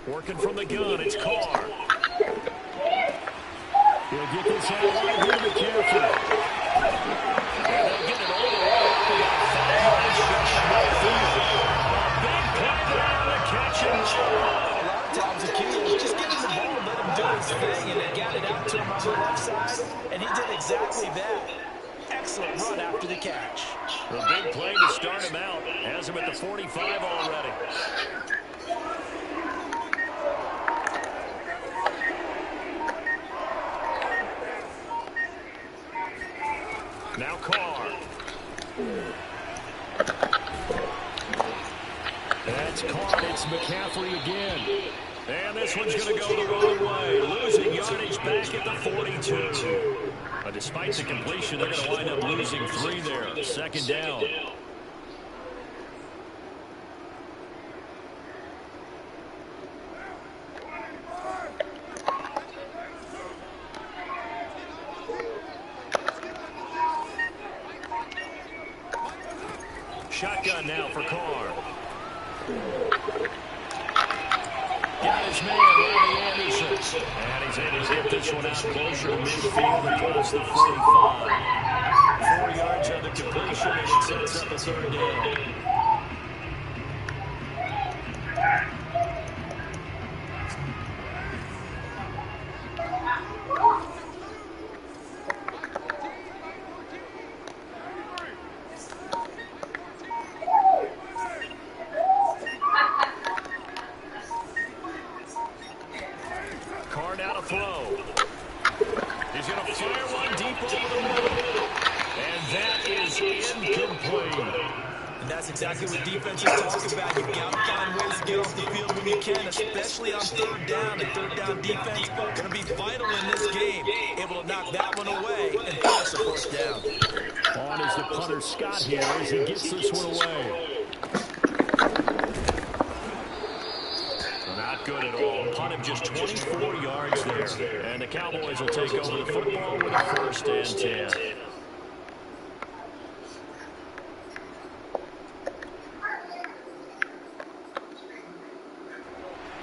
Working from the gun, it's Carr. He'll get this out right here to McCaffrey. And they'll get it all the way up about 5 yards from midfield. A big play there on the catch and roll. A lot of times the key is just give him the ball and let him do his thing, and they got it out to him on the left side, and he did exactly that. Excellent run after the catch. A big play to start him out. Has him at the 45 already. Now Carr. That's caught. It's McCaffrey again. And this one's going to go the wrong way. Losing yardage back at the 42. Despite the completion, they're going to wind up losing 3 there. Second down. Shotgun now for Carr. Got his man, Robbie Anderson. And he's able to get this one out closer to midfield across the 45. 4 yards on the completion, and it sets up a third down. Exactly what defenses talk about. You've got to find ways to get off the field when you can, especially on third down. And third down defense going to be vital in this game. Able to knock that one away and force a first down. On is the punter Scott here as he gets this one away. Not good at all. Punt him just 24 yards there. And the Cowboys will take over the football with a 1st and 10.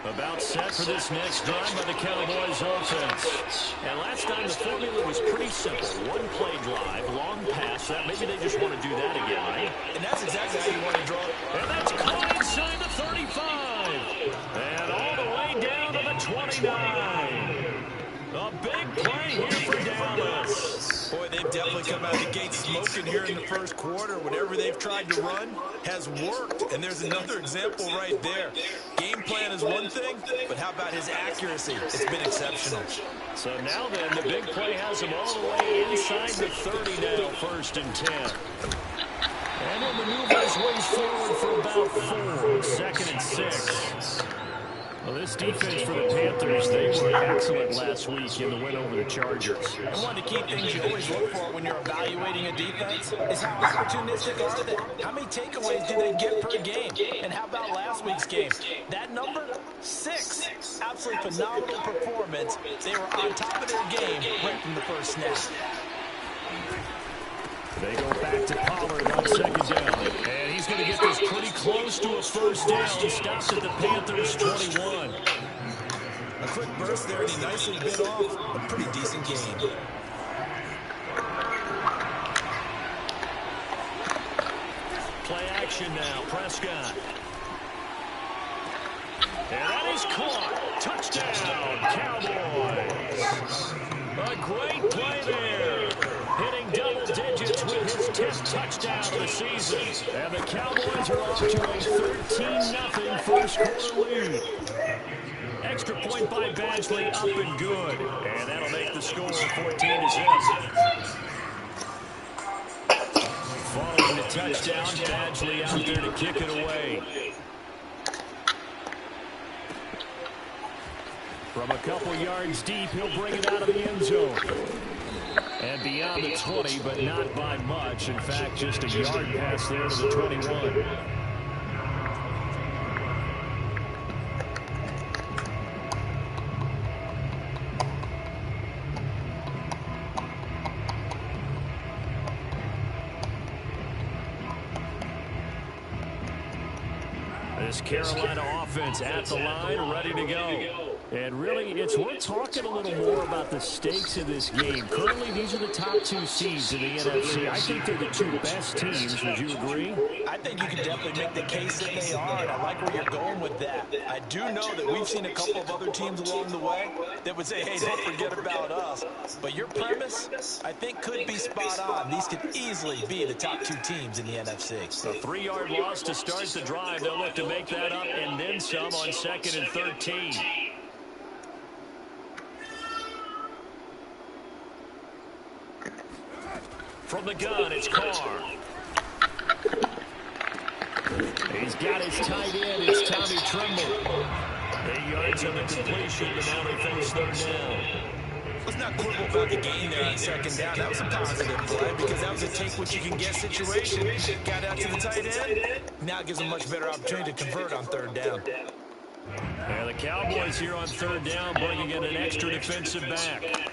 About set for this next drive by the Cowboys offense. And last time the formula was pretty simple. One play drive, long pass. That maybe they just want to do that again, right? And that's exactly how you want to draw it. And that's caught inside the 35. And all the way down to the 29. A big play here for Dallas. Boy, they've definitely come out of the gate smoking here in the first quarter. Whatever they've tried to run has worked. And there's another example right there. Game plan is one thing, but how about his accuracy? It's been exceptional. So now then, the big play has him all the way inside the 30 now, 1st and 10. And he'll maneuver his ways forward for about 4, 2nd and 6. Well, this defense for the Panthers, they were excellent last week in the win over the Chargers. And one of the key things you always look for when you're evaluating a defense is how opportunistic are they? How many takeaways do they get per game? And how about last week's game? That number, 6. Absolutely phenomenal performance. They were on top of their game right from the first snap. They go back to Pollard on 2nd down. And he's going to get this pretty close to a 1st down. He stops at the Panthers' 21. A quick burst there, and he nicely bit off a pretty decent game. Play action now, Prescott. And that is caught. Touchdown, Cowboys. A great play there. Hitting double digits with his 10th touchdown of the season. And the Cowboys are off to a 13-0 first quarter lead. Extra point by Badgley up and good. And that'll make the score 14-0. Following the touchdown, Badgley out there to kick it away. From a couple yards deep, he'll bring it out of the end zone. And beyond the 20, but not by much. In fact, just a yard pass there to the 21. This Carolina offense at the line, ready to go. And really, it's worth talking a little more about the stakes of this game. Currently, these are the top 2 seeds in the NFC. I think they're the 2 best teams. Would you agree? I think you can definitely make the case that they are, and I like where you're going with that. I do know that we've seen a couple of other teams along the way that would say, hey, don't forget about us. But your premise, I think, could be spot on. These could easily be the top 2 teams in the NFC. A 3-yard loss to start the drive. They'll look to make that up and then some on 2nd and 13. From the gun, it's Carr. He's got his tight end. It's Tommy Tremble. 8 yards on the completion, and now they face 3rd down. Let's not quibble about the gain there on 2nd down. That was a positive play because that was a take-what-you-can-get situation. Got out to the tight end. Now it gives them a much better opportunity to convert on 3rd down. And the Cowboys here on 3rd down, bringing in an extra defensive back.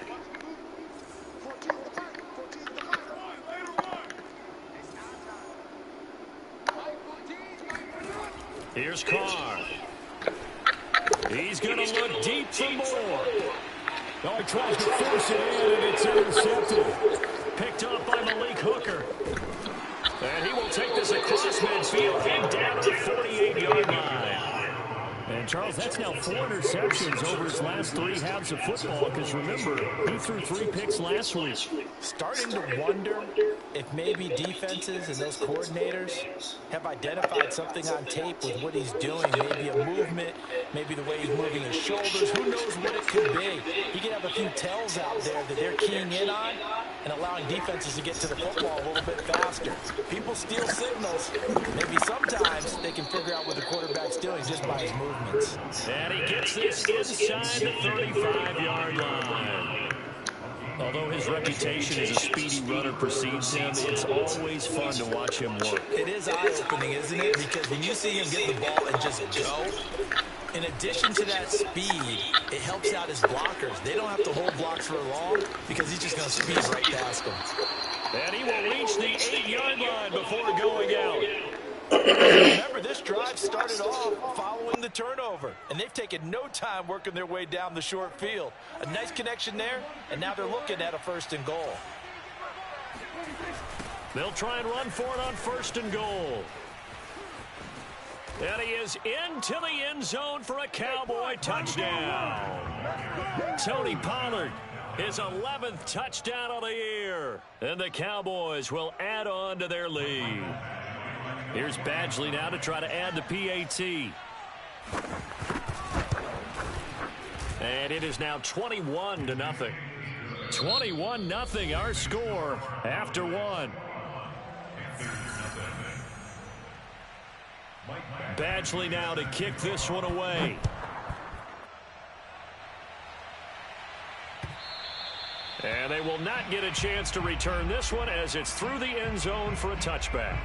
Here's Carr. He's going to look deep for more. Oh, he tries to force it in, and it's intercepted. Picked up by Malik Hooker. And he will take this across midfield and down to the 48-yard line. And, Charles, that's now 4 interceptions over his last 3 halves of football, because, remember, he threw 3 picks last week. Starting to wonder if maybe defenses and those coordinators have identified something on tape with what he's doing. Maybe a movement, maybe the way he's moving his shoulders. Who knows what it could be? He could have a few tells out there that they're keying in on and allowing defenses to get to the football a little bit faster. People steal signals. Maybe sometimes they can figure out what the quarterback's doing just by his movements. And he gets this inside the 35-yard line. Although his reputation as a speedy runner precedes him, it's always fun to watch him work. It is eye-opening, isn't it? Because when you see him get the ball and just go, in addition to that speed, it helps out his blockers. They don't have to hold blocks for long because he's just going to speed right past them. And he will reach the 8-yard line before going out. Remember, this drive started off following the turnover, and they've taken no time working their way down the short field. A nice connection there, and now they're looking at a 1st and goal. They'll try and run for it on 1st and goal. And he is into the end zone for a Cowboy touchdown. Tony Pollard, his 11th touchdown of the year. And the Cowboys will add on to their lead. Here's Badgley now to try to add the PAT. And it is now 21-0. 21-0, our score after 1. Badgley now to kick this one away. And they will not get a chance to return this one as it's through the end zone for a touchback.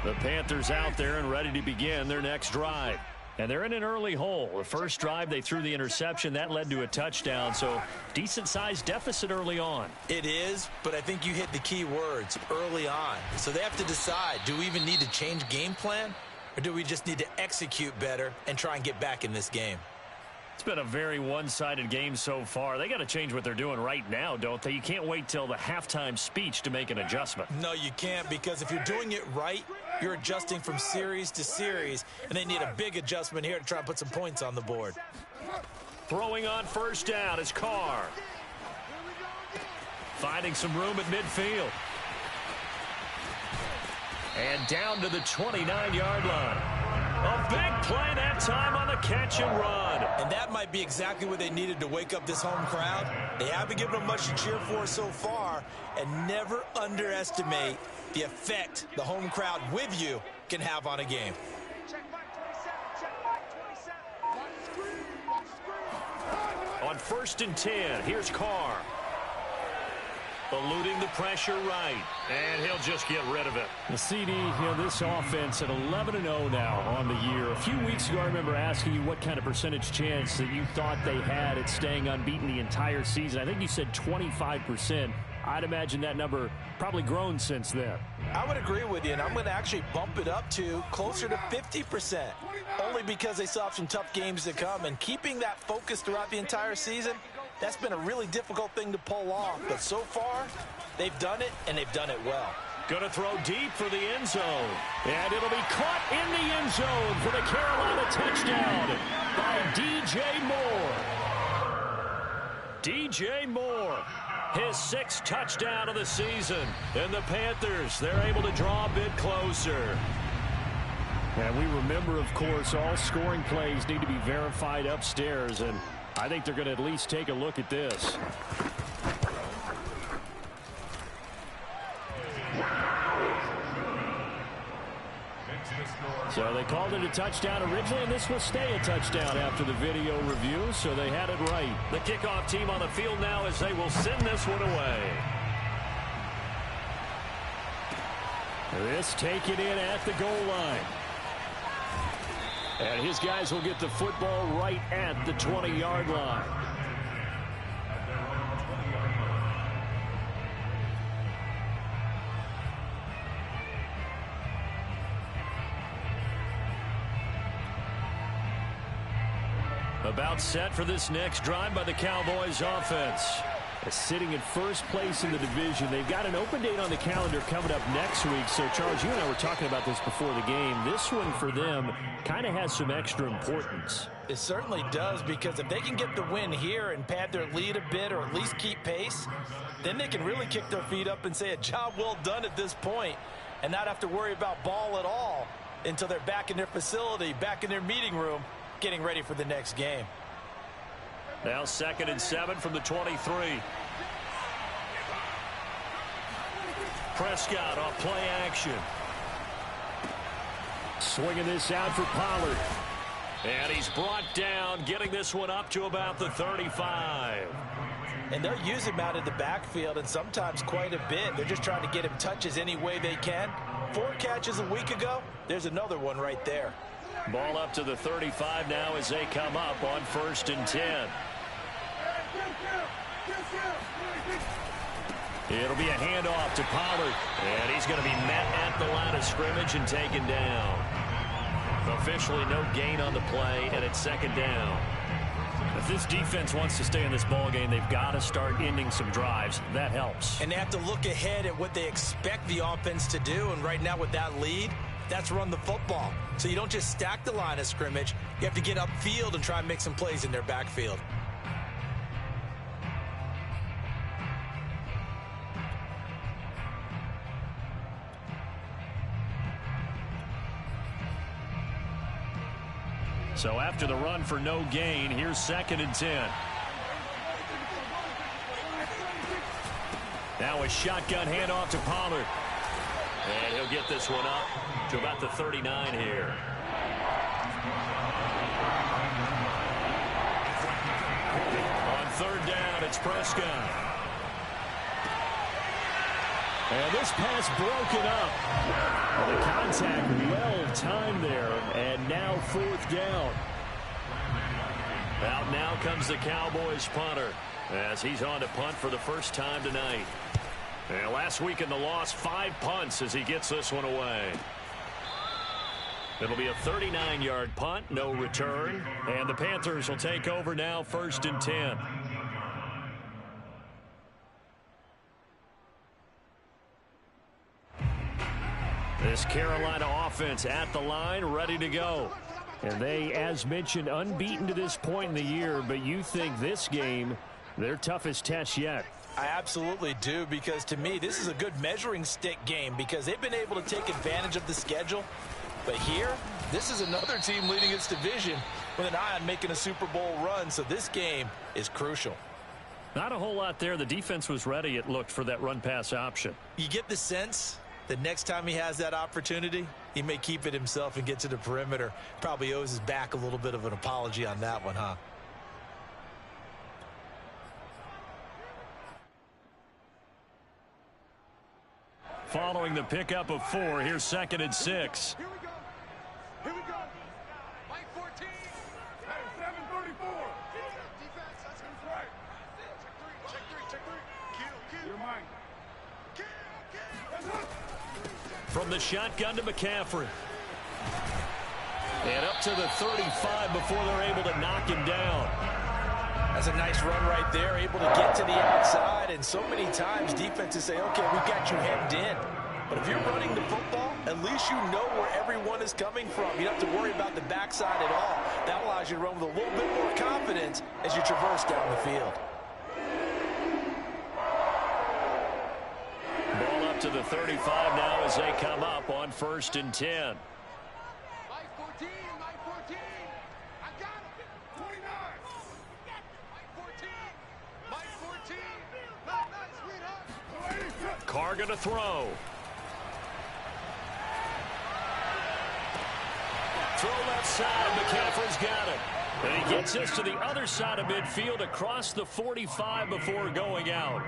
The Panthers out there and ready to begin their next drive. And they're in an early hole. The first drive, they threw the interception. That led to a touchdown, so decent-sized deficit early on. It is, but I think you hit the key words, early on. So they have to decide, do we even need to change game plan, or do we just need to execute better and try and get back in this game? It's been a very one-sided game so far. They got to change what they're doing right now, don't they? You can't wait till the halftime speech to make an adjustment. No, you can't, because if you're doing it right, you're adjusting from series to series, and they need a big adjustment here to try and put some points on the board. Throwing on 1st down is Carr. Finding some room at midfield. And down to the 29-yard line. A big play that time on the catch and run. And that might be exactly what they needed to wake up this home crowd. They haven't given them much to cheer for so far, and never underestimate the effect the home crowd with you can have on a game. On 1st and 10, here's Carr. Eluding the pressure right. And he'll just get rid of it. The CD, this offense at 11-0 now on the year. A few weeks ago, I remember asking you what kind of percentage chance that you thought they had at staying unbeaten the entire season. I think you said 25%. I'd imagine that number probably grown since then. I would agree with you, and I'm going to actually bump it up to closer to 50%, only because they still have some tough games to come. And keeping that focus throughout the entire season, that's been a really difficult thing to pull off. But so far, they've done it, and they've done it well. Going to throw deep for the end zone. And it'll be caught in the end zone for the Carolina touchdown by DJ Moore. DJ Moore, his 6th touchdown of the season. And the Panthers, they're able to draw a bit closer. And we remember, of course, all scoring plays need to be verified upstairs. And I think they're going to at least take a look at this. So they called it a touchdown originally, and this will stay a touchdown after the video review, so they had it right. The kickoff team on the field now as they will send this one away. This taken in at the goal line. And his guys will get the football right at the 20-yard line. About set for this next drive by the Cowboys offense. Sitting in first place in the division. They've got an open date on the calendar coming up next week. So, Charles, you and I were talking about this before the game. This one for them kind of has some extra importance. It certainly does, because if they can get the win here and pad their lead a bit or at least keep pace, then they can really kick their feet up and say a job well done at this point and not have to worry about ball at all until they're back in their facility, back in their meeting room, getting ready for the next game. Now 2nd and 7 from the 23. Prescott off play action. Swinging this out for Pollard. And he's brought down, getting this one up to about the 35. And they'll use him out in the backfield, and sometimes quite a bit. They're just trying to get him touches any way they can. 4 catches a week ago. There's another one right there. Ball up to the 35 now as they come up on 1st and 10. It'll be a handoff to Pollard. And he's going to be met at the line of scrimmage and taken down. Officially no gain on the play, and it's 2nd down. If this defense wants to stay in this ball game, they've got to start ending some drives. That helps. And they have to look ahead at what they expect the offense to do. And right now with that lead, that's run the football. So you don't just stack the line of scrimmage. You have to get upfield and try and make some plays in their backfield. So after the run for no gain, here's 2nd and 10. Now a shotgun handoff to Pollard. And he'll get this one up to about the 39 here. On 3rd down, it's Prescott. And this pass broken up. The contact well timed there, and now 4th down. Out now comes the Cowboys punter as he's on to punt for the first time tonight. And last week in the loss, 5 punts as he gets this one away. It'll be a 39-yard punt, no return. And the Panthers will take over now, 1st and 10. This Carolina offense at the line, ready to go. And they, as mentioned, unbeaten to this point in the year, but you think this game, their toughest test yet. I absolutely do, because to me, this is a good measuring stick game because they've been able to take advantage of the schedule. But here, this is another team leading its division with an eye on making a Super Bowl run, so this game is crucial. Not a whole lot there. The defense was ready, it looked, for that run-pass option. You get the sense the next time he has that opportunity, he may keep it himself and get to the perimeter. Probably owes his back a little bit of an apology on that one, huh? Following the pickup of 4, here's 2nd and 6. Here we go. Here we go. Mike 14. 734. Defense, that's right. Check 3. Check 3. Check 3. Kill. You're mine. From the shotgun to McCaffrey. And up to the 35 before they're able to knock him down. That's a nice run right there, able to get to the outside. And so many times defenses say, okay, we got you hemmed in. But if you're running the football, at least you know where everyone is coming from. You don't have to worry about the backside at all. That allows you to run with a little bit more confidence as you traverse down the field. Ball up to the 35 now as they come up on 1st and 10. Mike 14, Mike 14. I got him. 29. Mike 14. Mike 14. Nice, sweetheart. Carr going to throw. Throw left side. McCaffrey's got it. And he gets this to the other side of midfield across the 45 before going out.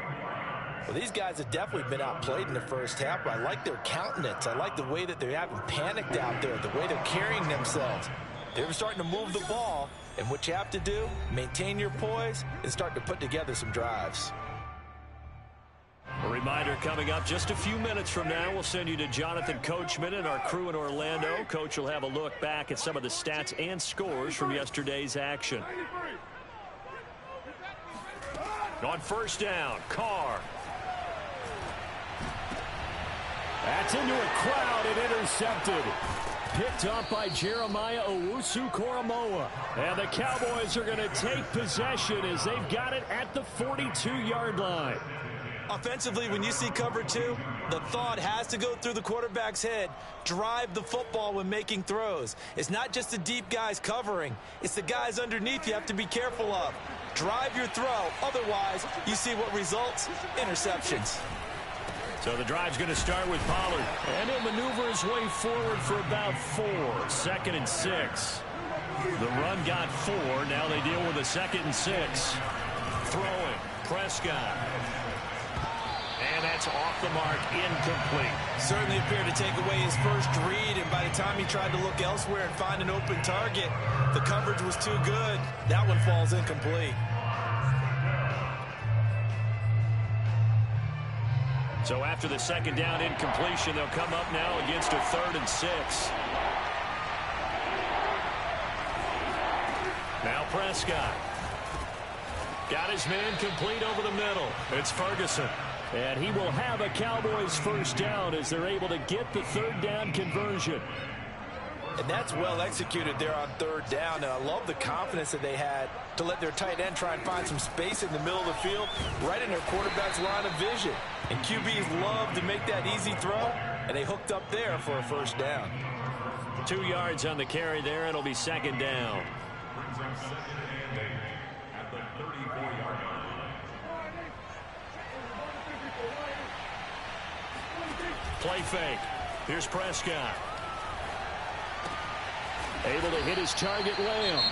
Well, these guys have definitely been outplayed in the first half, but I like their countenance. I like the way that they haven't panicked out there, the way they're carrying themselves. They're starting to move the ball, and what you have to do, maintain your poise and start to put together some drives. A reminder coming up just a few minutes from now, we'll send you to Jonathan Coachman and our crew in Orlando. Coach will have a look back at some of the stats and scores from yesterday's action. On 1st down, Carr. That's into a crowd and intercepted. Picked up by Jeremiah Owusu-Koramoah. And the Cowboys are going to take possession as they've got it at the 42-yard line. Offensively, when you see cover 2, the thought has to go through the quarterback's head. Drive the football when making throws. It's not just the deep guys covering. It's the guys underneath you have to be careful of. Drive your throw. Otherwise, you see what results? Interceptions. So the drive's going to start with Pollard. And he'll maneuver his way forward for about 4. 2nd and 6. The run got 4. Now they deal with a 2nd and 6. Throwing. Prescott. And that's off the mark, incomplete. Certainly appeared to take away his first read, and by the time he tried to look elsewhere and find an open target, the coverage was too good. That one falls incomplete. So after the 2nd down incompletion, they'll come up now against a 3rd and 6. Now Prescott. Got his man complete over the middle. It's Ferguson. And he will have a Cowboys 1st down as they're able to get the 3rd down conversion. And that's well executed there on 3rd down. And I love the confidence that they had to let their tight end try and find some space in the middle of the field, right in their quarterback's line of vision. And QBs love to make that easy throw, and they hooked up there for a 1st down. 2 yards on the carry there. It'll be 2nd down. Play fake. Here's Prescott. Able to hit his target, Lamb.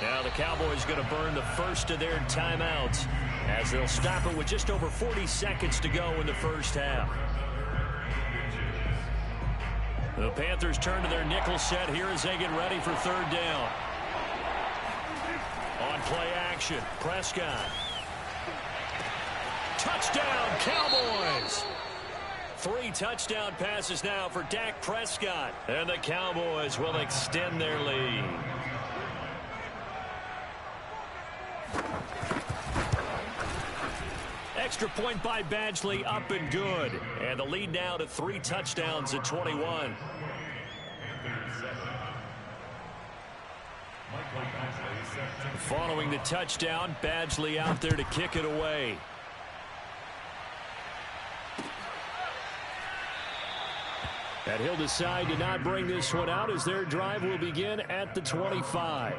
Now the Cowboys going to burn the first of their timeouts as they'll stop it with just over 40 seconds to go in the first half. The Panthers turn to their nickel set here as they get ready for 3rd down. On play action, Prescott. Touchdown, Cowboys! 3 touchdown passes now for Dak Prescott. And the Cowboys will extend their lead. Extra point by Badgley, up and good. And the lead now to 3 touchdowns at 21. Following the touchdown, Badgley out there to kick it away. And he'll decide to not bring this one out as their drive will begin at the 25.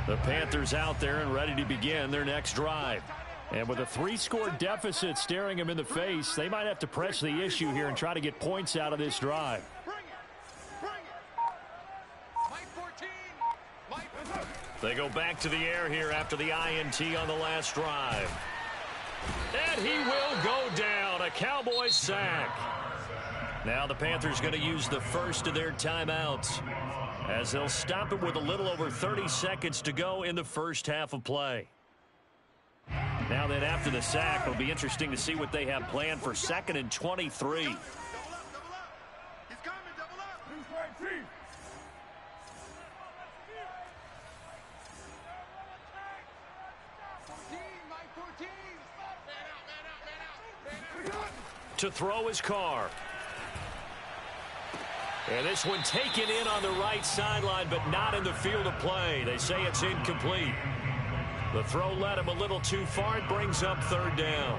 The Panthers out there and ready to begin their next drive. And with a 3-score deficit staring them in the face, they might have to press the issue here and try to get points out of this drive. Bring it. Bring it. Mike 14. They go back to the air here after the INT on the last drive. And And he will go down. A Cowboys sack. Now the Panthers going to use the first of their timeouts as they'll stop it with a little over 30 seconds to go in the first half of play. Now then, after the sack, it'll be interesting to see what they have planned for 2nd and 23. Double up. He's coming, double up. To throw his car. And this one taken in on the right sideline, but not in the field of play. They say it's incomplete. The throw led him a little too far. It brings up 3rd down.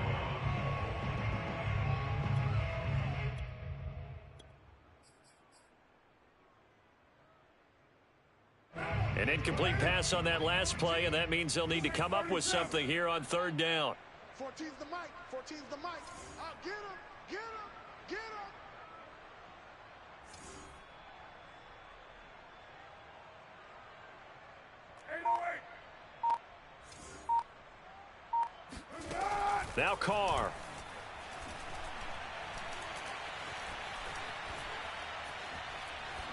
An incomplete pass on that last play, and that means they'll need to come up with something here on 3rd down. 14's the mic. 14's the mic. Get him. Get him. Get him. Now Carr.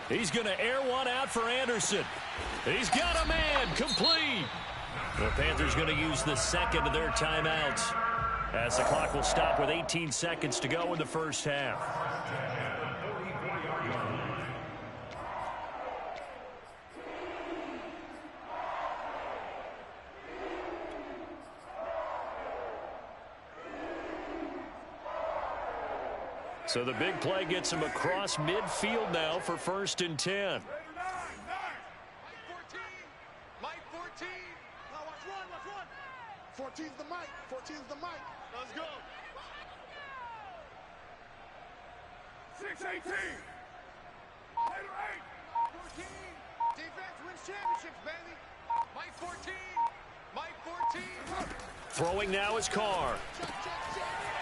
He's going to air one out for Anderson. He's got a man. Complete. The Panthers going to use the second of their timeouts as the clock will stop with 18 seconds to go in the first half. So the big play gets him across midfield now for 1st and 10. Mike 14. Now watch run. 14's the mic. 14's the mic. Let's go. 6-18. Later 8. 14. Defense wins championships, baby. Mike 14. Mike 14. Throwing now is Carr.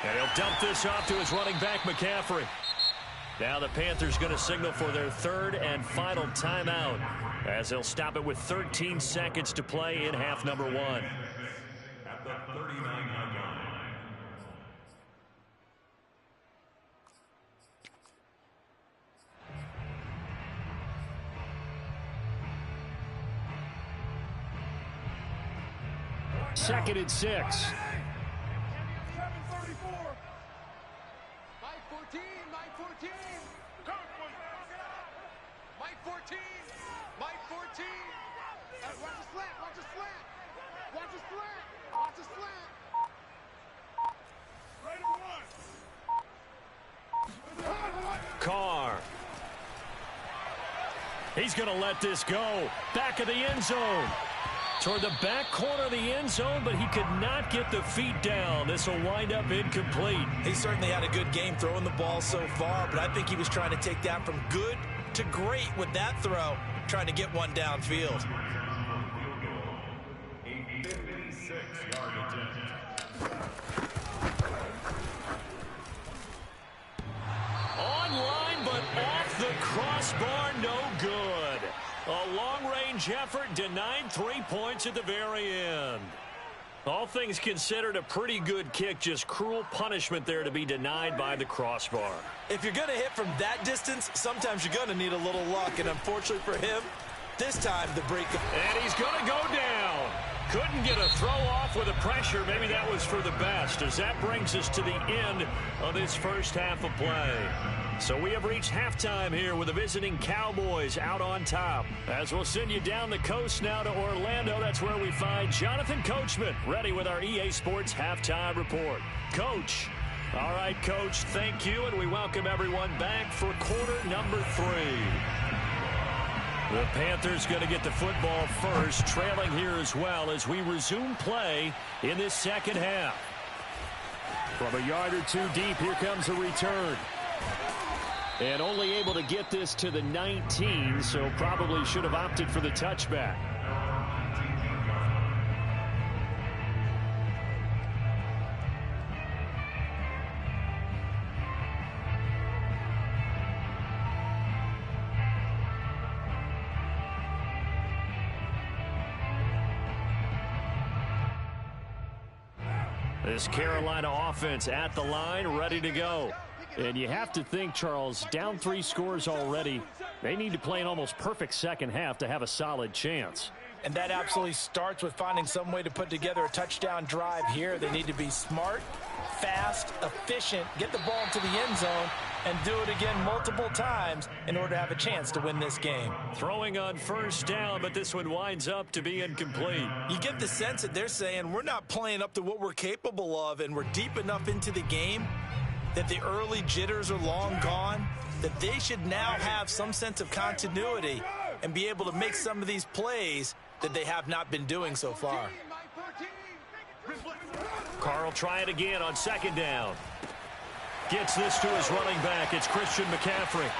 And he'll dump this off to his running back, McCaffrey. Now the Panthers going to signal for their 3rd and final timeout as they'll stop it with 13 seconds to play in half number 1. At the 39-yard line. Second and 6. Mike 14. Mike 14. Mike 14. Mike 14. Watch the slant. Watch the slant. Watch the slant. Watch the slant. Carr. He's going to let this go. Back of the end zone. Toward the back corner of the end zone, but he could not get the feet down. This will wind up incomplete. He certainly had a good game throwing the ball so far, but I think he was trying to take that from good to great with that throw, trying to get one downfield. A 56-yard attempt. Online, but off the crossbar, no good. A long-range effort denied 3 points at the very end. All things considered, a pretty good kick, just cruel punishment there to be denied by the crossbar. If you're going to hit from that distance, sometimes you're going to need a little luck, and unfortunately for him, this time the break. And he's going to go down. Couldn't get a throw off with the pressure. Maybe that was for the best, as that brings us to the end of this first half of play. So we have reached halftime here with the visiting Cowboys out on top. As we'll send you down the coast now to Orlando, that's where we find Jonathan Coachman, ready with our EA Sports Halftime Report. Coach. All right, Coach, thank you, and we welcome everyone back for quarter number 3. The Panthers going to get the football first, trailing here as well as we resume play in this second half. From a yard or two deep, here comes a return. And only able to get this to the 19, so probably should have opted for the touchback. This Carolina offense at the line, ready to go. And you have to think, Charles, down 3 scores already. They need to play an almost perfect second half to have a solid chance. And that absolutely starts with finding some way to put together a touchdown drive here. They need to be smart, fast, efficient, get the ball into the end zone, and do it again multiple times in order to have a chance to win this game. Throwing on first down, but this one winds up to be incomplete. You get the sense that they're saying we're not playing up to what we're capable of, and we're deep enough into the game that the early jitters are long gone, that they should now have some sense of continuity and be able to make some of these plays that they have not been doing so far. Carr will try it again on second down. Gets this to his running back. It's Christian McCaffrey.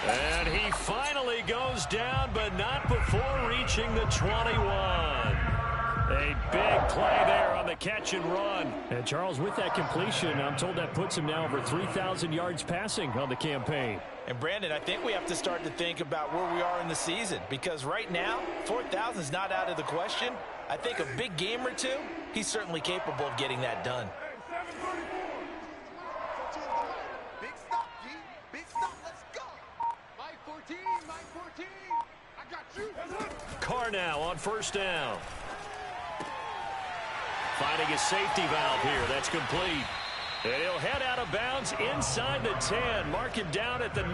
And he finally goes down, but not before reaching the 21. A big play there on the catch and run. And Charles, with that completion, I'm told that puts him now over 3,000 yards passing on the campaign. And Brandon, I think we have to start to think about where we are in the season, because right now, 4,000 is not out of the question. I think a big game or two, he's certainly capable of getting that done. Big stop, G. Big stop. Let's go. My 14. My 14. I got you. Carr now on first down. Finding a safety valve here. That's complete. And he'll head out of bounds inside the 10. Mark it down at the 9.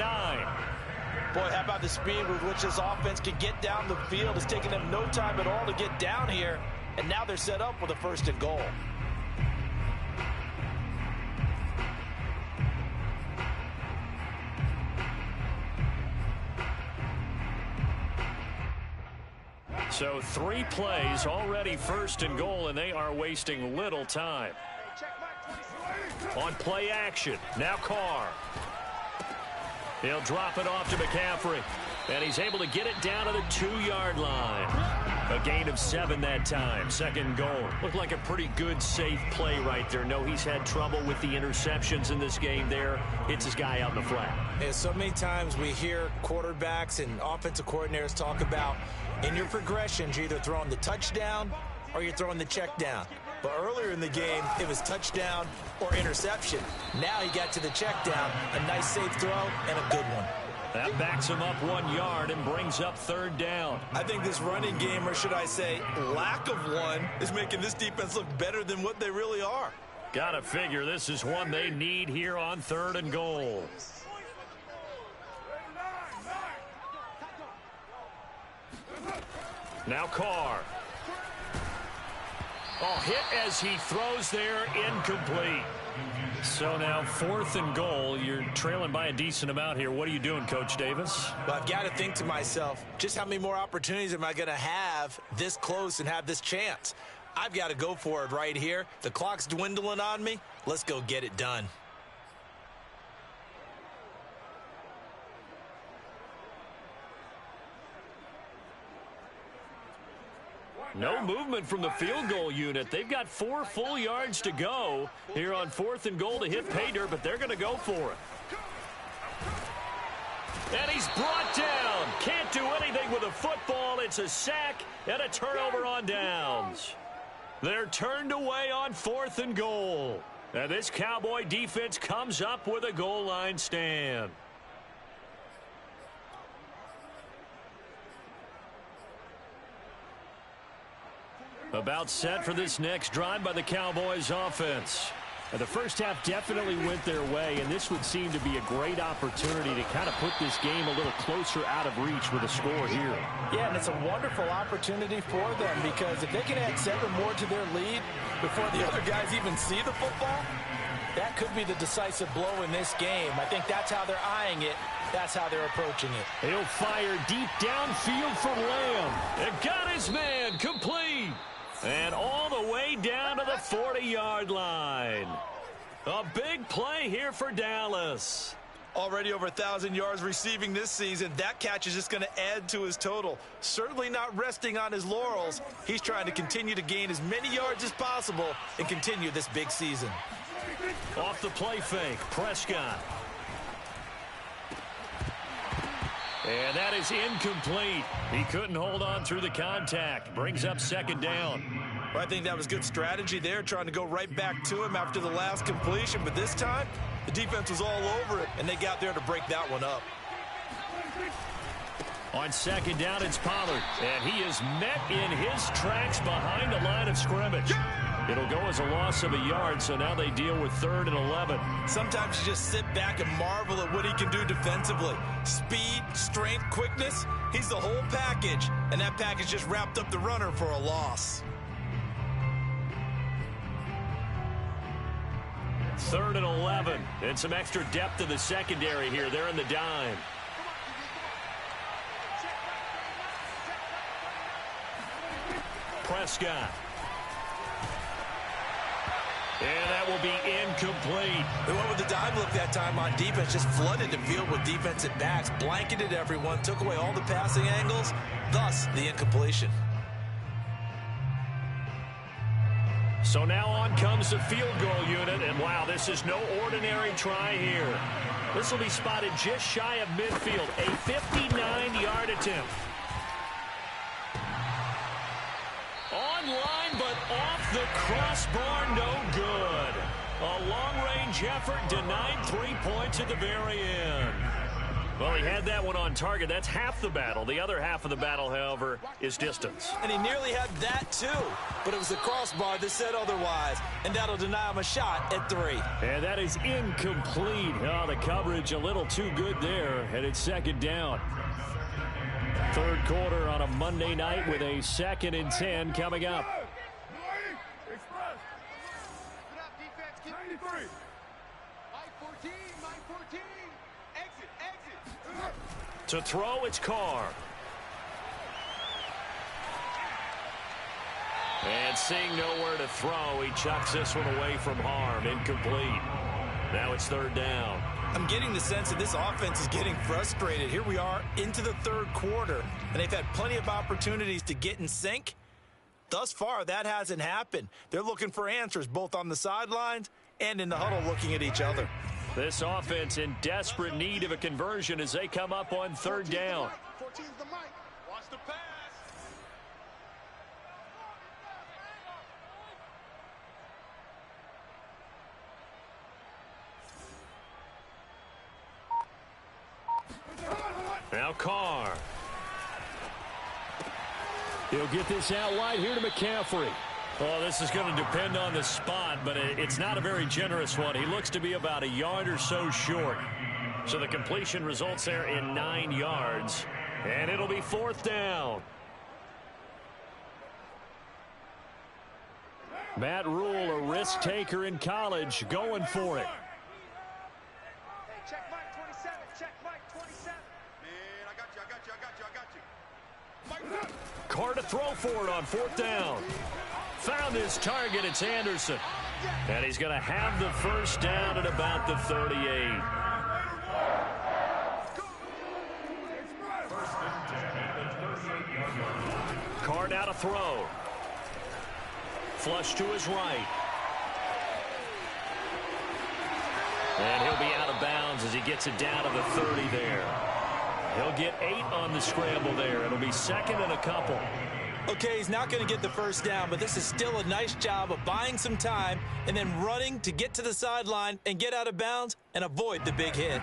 Boy, how about the speed with which this offense can get down the field? It's taken them no time at all to get down here. And now they're set up with a 1st and goal. So 3 plays, already 1st and goal, and they are wasting little time. On play action, now Carr. He'll drop it off to McCaffrey, and he's able to get it down to the 2-yard line. A gain of 7 that time, 2nd goal. Looked like a pretty good, safe play right there. No, he's had trouble with the interceptions in this game there. Hits his guy out in the flat. Yeah, so many times we hear quarterbacks and offensive coordinators talk about in your progressions, you're either throwing the touchdown or you're throwing the check down. But earlier in the game, it was touchdown or interception. Now he got to the check down, a nice safe throw and a good one. That backs him up 1 yard and brings up 3rd down. I think this running game, or should I say lack of one, is making this defense look better than what they really are. Gotta figure this is one they need here on 3rd and goal. Now Carr. Oh, hit as he throws there, incomplete. So now 4th and goal. You're trailing by a decent amount here. What are you doing, Coach Davis? Well, I've got to think to myself, just how many more opportunities am I going to have this close and have this chance? I've got to go for it right here. The clock's dwindling on me. Let's go get it done. No movement from the field goal unit. They've got 4 full yards to go here on 4th and goal to hit pay dirt, but they're going to go for it. And he's brought down. Can't do anything with a football. It's a sack and a turnover on downs. They're turned away on 4th and goal. And this Cowboy defense comes up with a goal line stand. About set for this next drive by the Cowboys offense. The first half definitely went their way, and this would seem to be a great opportunity to kind of put this game a little closer out of reach with a score here. Yeah, and it's a wonderful opportunity for them, because if they can add 7 more to their lead before the other guys even see the football, that could be the decisive blow in this game. I think that's how they're eyeing it. That's how they're approaching it. He'll fire deep downfield for Lamb. And got his man complete. And all the way down to the 40-yard line. A big play here for Dallas. Already over 1,000 yards receiving this season. That catch is just going to add to his total. Certainly not resting on his laurels. He's trying to continue to gain as many yards as possible and continue this big season. Off the play fake, Prescott. And that is incomplete. He couldn't hold on through the contact. Brings up second down. Well, I think that was good strategy there, trying to go right back to him after the last completion. But this time, the defense was all over it, and they got there to break that one up. On second down, it's Pollard. And he is met in his tracks behind the line of scrimmage. It'll go as a loss of a yard, so now they deal with 3rd and 11. Sometimes you just sit back and marvel at what he can do defensively. Speed, strength, quickness, he's the whole package. And that package just wrapped up the runner for a loss. 3rd and 11. And some extra depth to the secondary here. They're in the dime. Prescott. And that will be incomplete. They went with the dime look that time on defense, just flooded the field with defensive backs, blanketed everyone, took away all the passing angles, thus the incompletion. So now on comes the field goal unit, and wow, this is no ordinary try here. This will be spotted just shy of midfield, a 59-yard attempt. Online, but off the crossbar, no good. A long-range effort denied 3 points at the very end. Well, he had that one on target. That's half the battle. The other half of the battle, however, is distance. And he nearly had that, too. But it was the crossbar that said otherwise. And that'll deny him a shot at 3. And that is incomplete. Oh, the coverage a little too good there. And it's second down. 3rd quarter on a Monday night with a 2nd and 10 coming up. To throw, it's Carr. And seeing nowhere to throw, he chucks this one away from harm. Incomplete. Now it's 3rd down. I'm getting the sense that this offense is getting frustrated. Here we are into the 3rd quarter, and they've had plenty of opportunities to get in sync. Thus far, that hasn't happened. They're looking for answers both on the sidelines and in the huddle looking at each other. This offense in desperate need of a conversion as they come up on 3rd down. 14's the mic. Watch the pass. Now Carr. He'll get this out wide here to McCaffrey. Oh, this is going to depend on the spot, but it's not a very generous one. He looks to be about a yard or so short. So the completion results there in 9 yards. And it'll be 4th down. Matt Rule, a risk taker in college, going for it. Hey, check Mike 27. Check Mike 27. Man, I got you. Carr to throw for it on 4th down. Found his target. It's Anderson. And he's going to have the 1st down at about the 38. Carr now to throw. Flush to his right. And he'll be out of bounds as he gets it down to the 30 there. He'll get 8 on the scramble there. It'll be 2nd and a couple. Okay, he's not going to get the 1st down, but this is still a nice job of buying some time and then running to get to the sideline and get out of bounds and avoid the big hit.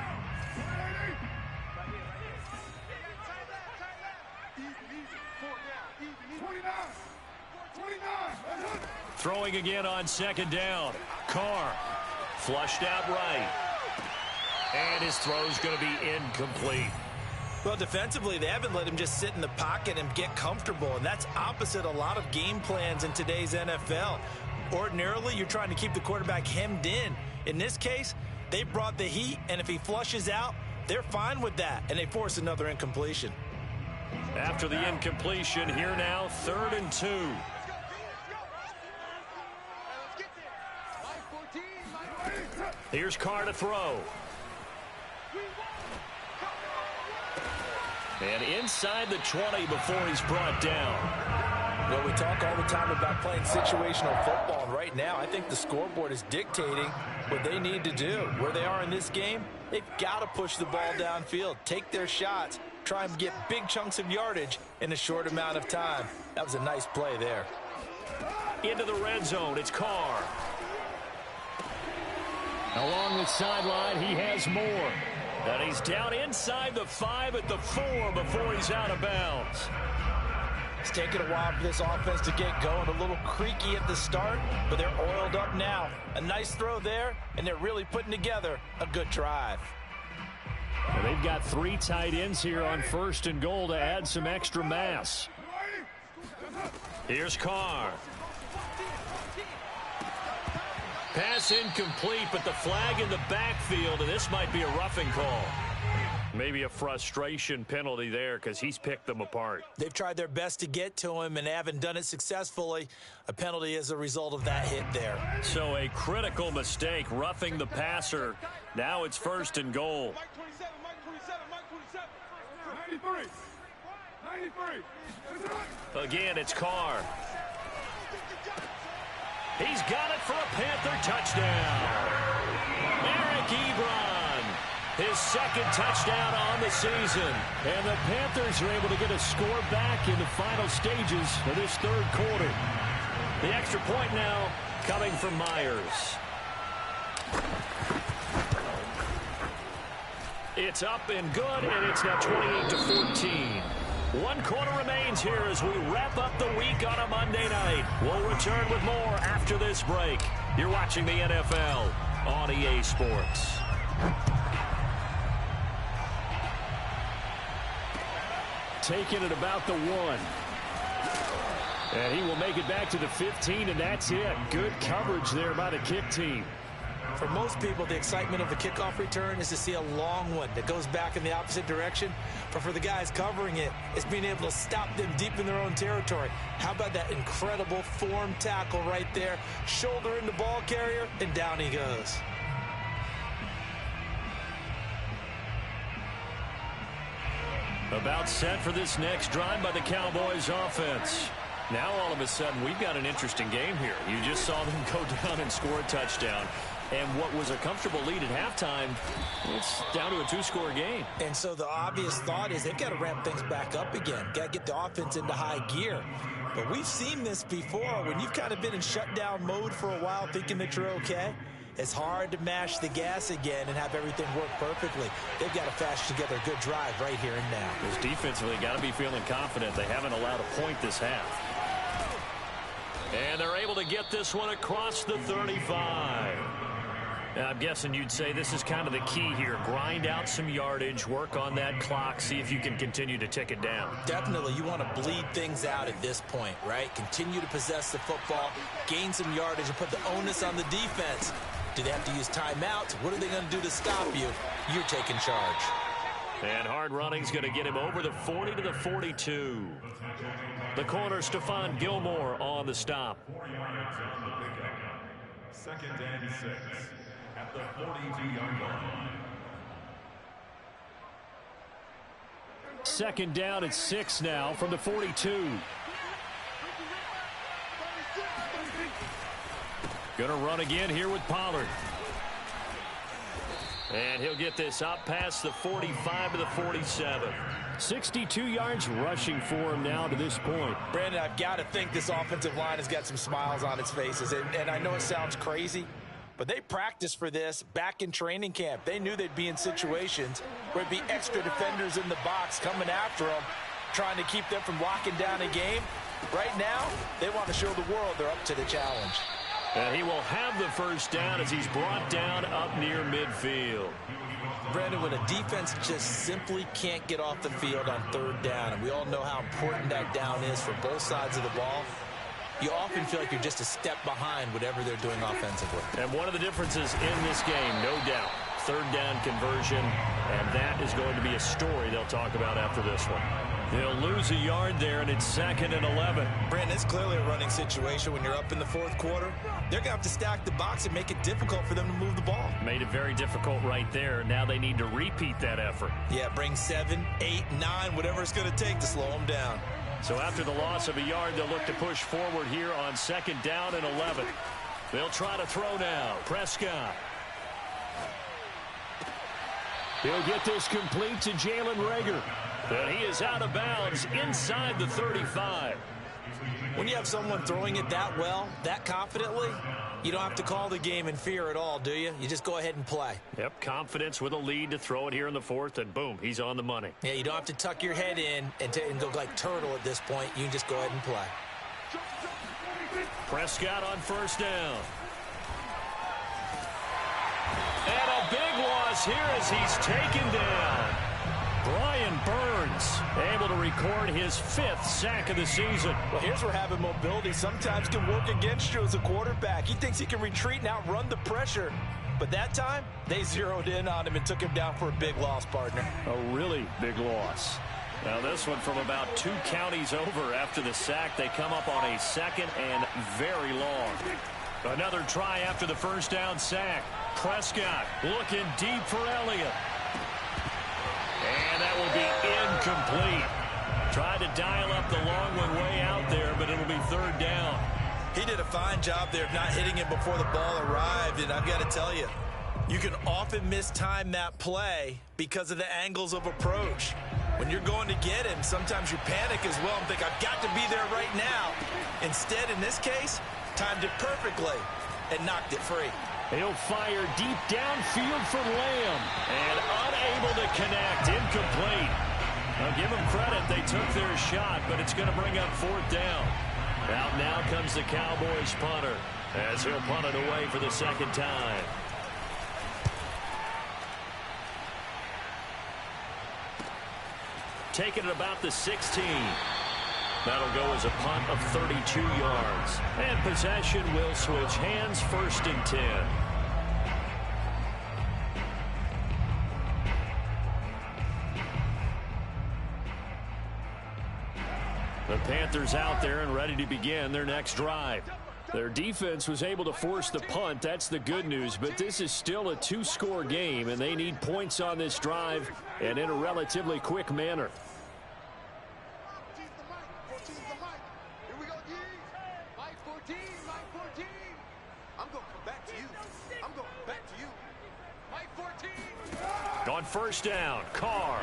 Throwing again on 2nd down. Carr flushed out right. And his throw's going to be incomplete. Well, defensively, they haven't let him just sit in the pocket and get comfortable, and that's opposite a lot of game plans in today's NFL. Ordinarily, you're trying to keep the quarterback hemmed in. In this case, they brought the heat, and if he flushes out, they're fine with that, and they force another incompletion. After the incompletion, here now, 3rd and 2. Here's Carr to throw. And inside the 20 before he's brought down. Well, we talk all the time about playing situational football, and right now I think the scoreboard is dictating what they need to do. Where they are in this game, they've got to push the ball downfield, take their shots, try and get big chunks of yardage in a short amount of time. That was a nice play there. Into the red zone, it's Carr. Along the sideline, he has more. And he's down inside the 5 at the 4 before he's out of bounds. It's taken a while for this offense to get going. A little creaky at the start, but they're oiled up now. A nice throw there, and they're really putting together a good drive. Well, they've got 3 tight ends here on 1st and goal to add some extra mass. Here's Carr. Pass incomplete, but the flag in the backfield, and this might be a roughing call. Maybe a frustration penalty there because he's picked them apart. They've tried their best to get to him and haven't done it successfully. A penalty as a result of that hit there. So a critical mistake, roughing the passer. Now it's 1st and goal. Mike 27, Mike 27, Mike 27. 93. Again, it's Carr. He's got it for a Panther touchdown. Eric Ebron, his 2nd touchdown on the season. And the Panthers are able to get a score back in the final stages of this 3rd quarter. The extra point now coming from Myers. It's up and good, and it's now 28-14. 1 quarter remains here as we wrap up the week on a Monday night. We'll return with more after this break. You're watching the NFL on EA Sports. Taking it about the 1. And he will make it back to the 15, and that's it. Good coverage there by the kick team. For most people, the excitement of the kickoff return is to see a long one that goes back in the opposite direction. But for the guys covering it, it's being able to stop them deep in their own territory. How about that incredible form tackle right there? Shoulder in the ball carrier, and down he goes. About set for this next drive by the Cowboys offense. Now all of a sudden we've got an interesting game here. You just saw them go down and score a touchdown. And what was a comfortable lead at halftime, it's down to a 2-score game. And so the obvious thought is they've got to ramp things back up again. Got to get the offense into high gear. But we've seen this before. When you've kind of been in shutdown mode for a while thinking that you're okay, it's hard to mash the gas again and have everything work perfectly. They've got to fashion together a good drive right here and now. Because defensively, got to be feeling confident. They haven't allowed a point this half. And they're able to get this one across the 35. Now, I'm guessing you'd say this is kind of the key here. Grind out some yardage, work on that clock, see if you can continue to tick it down. Definitely. You want to bleed things out at this point, right? Continue to possess the football, gain some yardage, and put the onus on the defense. Do they have to use timeouts? What are they going to do to stop you? You're taking charge. And hard running's going to get him over the 40 to the 42. The corner, Stephon Gilmore on the stop. 4 yards on the pickup. 2nd and 6 at the 42-yard line. 2nd down and 6 now from the 42. Going to run again here with Pollard. And he'll get this up past the 45 to the 47. 62 yards rushing for him now to this point. Brandon, I've got to think this offensive line has got some smiles on its faces. And I know it sounds crazy, but they practiced for this back in training camp. They knew they'd be in situations where it'd be extra defenders in the box coming after them, trying to keep them from locking down a game. Right now, they want to show the world they're up to the challenge. And he will have the 1st down as he's brought down up near midfield. Brandon, when a defense just simply can't get off the field on 3rd down, and we all know how important that down is for both sides of the ball, you often feel like you're just a step behind whatever they're doing offensively. And one of the differences in this game, no doubt, 3rd down conversion, and that is going to be a story they'll talk about after this one. They'll lose a yard there, and it's 2nd and 11. Brandon, it's clearly a running situation when you're up in the 4th quarter. They're going to have to stack the box and make it difficult for them to move the ball. Made it very difficult right there. Now they need to repeat that effort. Yeah, bring 7, 8, 9, whatever it's going to take to slow them down. So after the loss of a yard, they'll look to push forward here on 2nd down and 11. They'll try to throw now. Prescott. He'll get this complete to Jalen Reagor. And he is out of bounds inside the 35. When you have someone throwing it that well, that confidently, you don't have to call the game in fear at all, do you? You just go ahead and play. Yep, confidence with a lead to throw it here in the fourth, and boom, he's on the money. Yeah, you don't have to tuck your head in and go like turtle at this point. You can just go ahead and play. Prescott on first down. And a big loss here as he's taken down. Brian Burns able to record his 5th sack of the season. Well, here's where having mobility sometimes can work against you as a quarterback. He thinks he can retreat and outrun the pressure. But that time, they zeroed in on him and took him down for a big loss, partner. A really big loss. Now this one from about 2 counties over after the sack. They come up on a 2nd and very long. Another try after the first down sack. Prescott looking deep for Elliott. And that will be incomplete. Tried to dial up the long one way out there, but it'll be 3rd down. He did a fine job there of not hitting it before the ball arrived, and I've got to tell you, you can often mistime that play because of the angles of approach. When you're going to get him, sometimes you panic as well and think, I've got to be there right now. Instead, in this case, timed it perfectly and knocked it free. He'll fire deep downfield for Lamb. And unable to connect. Incomplete. I'll give them credit. They took their shot, but it's going to bring up 4th down. Out now comes the Cowboys punter as he'll punt it away for the 2nd time. Taking it about the 16. That'll go as a punt of 32 yards. And possession will switch hands, 1st and 10. The Panthers out there and ready to begin their next drive. Their defense was able to force the punt. That's the good news. But this is still a 2-score game, and they need points on this drive and in a relatively quick manner. On first down, Carr.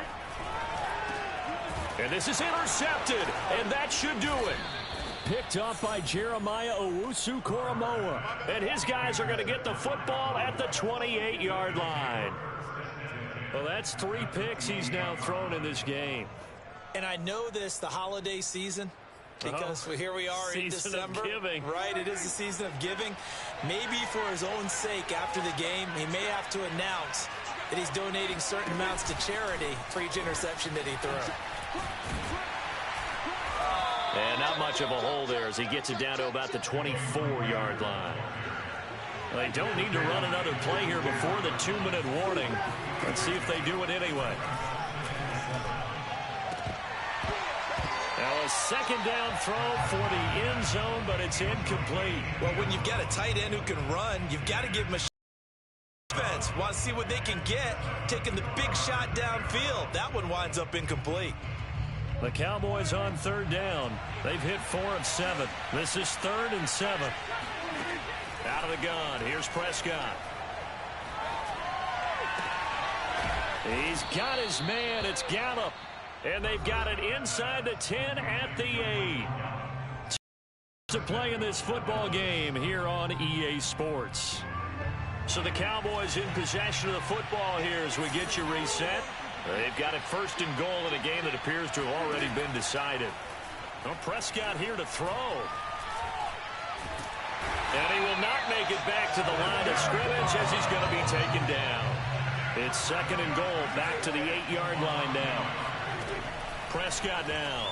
And this is intercepted, and that should do it. Picked up by Jeremiah Owusu-Koramoah. And his guys are going to get the football at the 28-yard line. Well, that's 3 picks he's now thrown in this game. And I know this, the holiday season, because here we are in December. Right, it is the season of giving. Maybe for his own sake after the game, he may have to announce that he's donating certain amounts to charity for each interception that he threw. And not much of a hole there as he gets it down to about the 24-yard line. They don't need to run another play here before the 2-minute warning. Let's see if they do it anyway. Now a 2nd down throw for the end zone, but it's incomplete. Well, when you've got a tight end who can run, you've got to give him a defense. Want to see what they can get, taking the big shot downfield. That one winds up incomplete. The Cowboys on 3rd down. They've hit 4 of 7. This is 3rd and 7. Out of the gun. Here's Prescott. He's got his man. It's Gallup. And they've got it inside the 10 at the 8. To play in this football game here on EA Sports. So the Cowboys in possession of the football here as we get you reset. They've got it 1st and goal in a game that appears to have already been decided. Well, Prescott here to throw. And he will not make it back to the line of scrimmage as he's going to be taken down. It's 2nd and goal back to the 8-yard line now. Prescott now.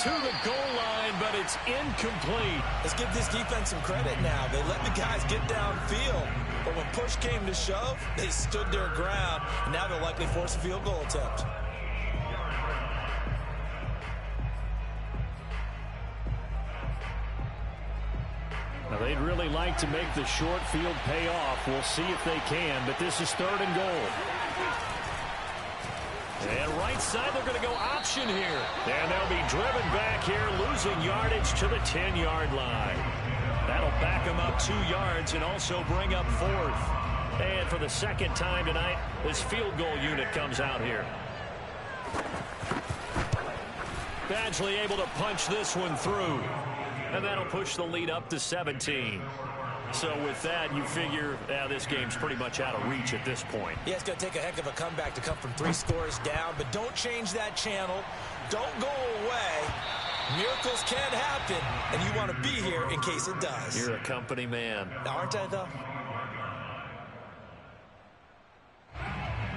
To the goal line, but it's incomplete. Let's give this defense some credit now. They let the guys get downfield. But when push came to shove, they stood their ground, and now they'll likely force a field goal attempt. Now, they'd really like to make the short field pay off. We'll see if they can, but this is 3rd and goal. And right side, they're going to go option here. And they'll be driven back here, losing yardage to the 10-yard line. That'll back them up 2 yards and also bring up 4th. And for the second time tonight, this field goal unit comes out here. Badgley able to punch this one through. And that'll push the lead up to 17. So with that, you figure this game's pretty much out of reach at this point. Yeah, it's going to take a heck of a comeback to come from 3 scores down, but don't change that channel. Don't go away. Miracles can happen, and you want to be here in case it does. You're a company man. Aren't I, though?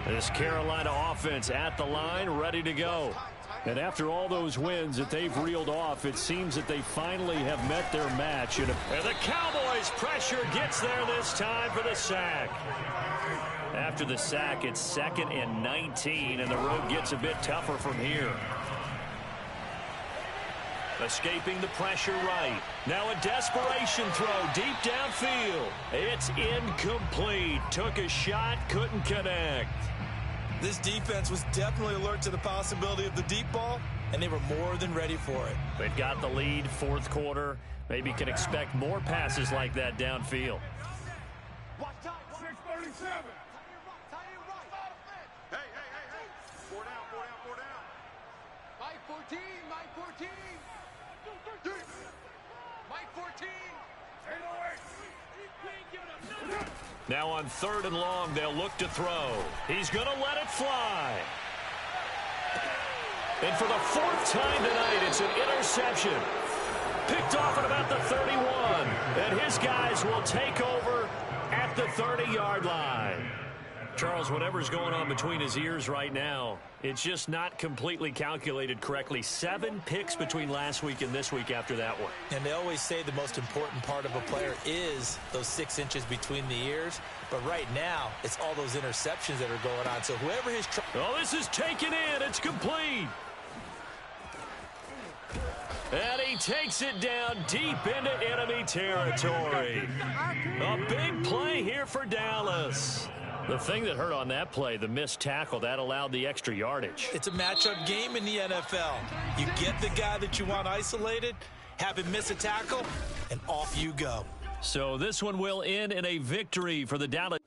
This Carolina offense at the line, ready to go. And after all those wins that they've reeled off, it seems that they finally have met their match. And the Cowboys' pressure gets there this time for the sack. After the sack, it's 2nd and 19, and the road gets a bit tougher from here. Escaping the pressure right. Now a desperation throw deep downfield. It's incomplete. Took a shot, couldn't connect. This defense was definitely alert to the possibility of the deep ball, and they were more than ready for it. They've got the lead, 4th quarter. Maybe can expect more passes like that downfield. Watch out. 6:37. Tie it right. Hey. 4 down. Mike 14. Mike 14. 808. Now on 3rd and long, they'll look to throw. He's going to let it fly. And for the 4th time tonight, it's an interception. Picked off at about the 31. And his guys will take over at the 30-yard line. Charles, whatever's going on between his ears right now, it's just not completely calculated correctly. 7 picks between last week and this week after that one. And they always say the most important part of a player is those 6 inches between the ears. But right now, it's all those interceptions that are going on. So whoever his... Oh, this is taken in. It's complete. And he takes it down deep into enemy territory. A big play here for Dallas. The thing that hurt on that play, the missed tackle, that allowed the extra yardage. It's a matchup game in the NFL. You get the guy that you want isolated, have him miss a tackle, and off you go. So this one will end in a victory for the Dallas.